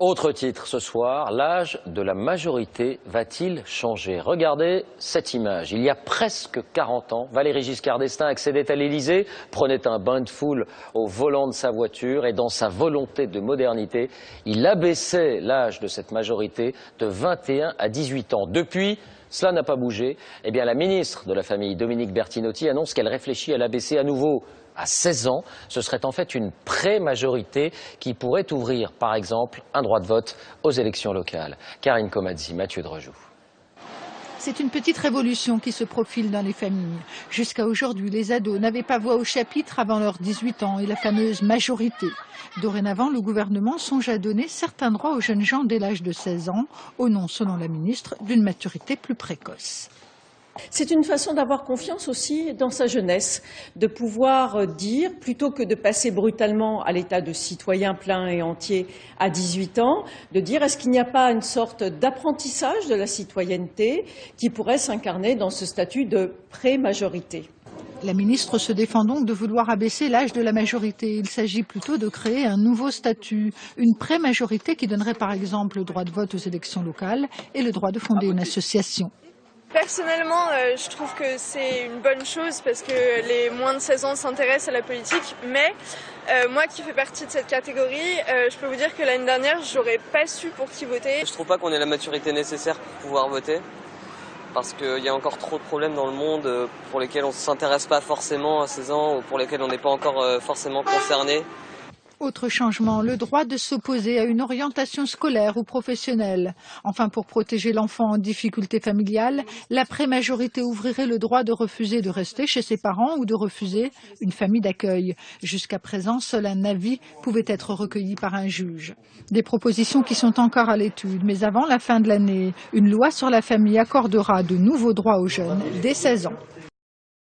Autre titre ce soir, l'âge de la majorité va-t-il changer? Regardez cette image. Il y a presque 40 ans, Valéry Giscard d'Estaing accédait à l'Élysée, prenait un bain de foule au volant de sa voiture et dans sa volonté de modernité, il abaissait l'âge de cette majorité de 21 à 18 ans. Depuis, cela n'a pas bougé. Eh bien, la ministre de la Famille, Dominique Bertinotti, annonce qu'elle réfléchit à l'abaisser à nouveau à 16 ans. Ce serait en fait une pré-majorité qui pourrait ouvrir, par exemple, un droit de vote aux élections locales. Karine Comazzi, Mathieu Drejoux. C'est une petite révolution qui se profile dans les familles. Jusqu'à aujourd'hui, les ados n'avaient pas voix au chapitre avant leurs 18 ans et la fameuse majorité. Dorénavant, le gouvernement songe à donner certains droits aux jeunes gens dès l'âge de 16 ans, au nom, selon la ministre, d'une maturité plus précoce. C'est une façon d'avoir confiance aussi dans sa jeunesse, de pouvoir dire, plutôt que de passer brutalement à l'état de citoyen plein et entier à 18 ans, de dire est-ce qu'il n'y a pas une sorte d'apprentissage de la citoyenneté qui pourrait s'incarner dans ce statut de pré-majorité. La ministre se défend donc de vouloir abaisser l'âge de la majorité. Il s'agit plutôt de créer un nouveau statut, une pré-majorité qui donnerait par exemple le droit de vote aux élections locales et le droit de fonder une association. Personnellement, je trouve que c'est une bonne chose parce que les moins de 16 ans s'intéressent à la politique, mais moi qui fais partie de cette catégorie, je peux vous dire que l'année dernière, j'aurais pas su pour qui voter. Je trouve pas qu'on ait la maturité nécessaire pour pouvoir voter, parce qu'il y a encore trop de problèmes dans le monde pour lesquels on ne s'intéresse pas forcément à 16 ans ou pour lesquels on n'est pas encore forcément concerné. Autre changement, le droit de s'opposer à une orientation scolaire ou professionnelle. Enfin, pour protéger l'enfant en difficulté familiale, la pré-majorité ouvrirait le droit de refuser de rester chez ses parents ou de refuser une famille d'accueil. Jusqu'à présent, seul un avis pouvait être recueilli par un juge. Des propositions qui sont encore à l'étude, mais avant la fin de l'année, une loi sur la famille accordera de nouveaux droits aux jeunes dès 16 ans.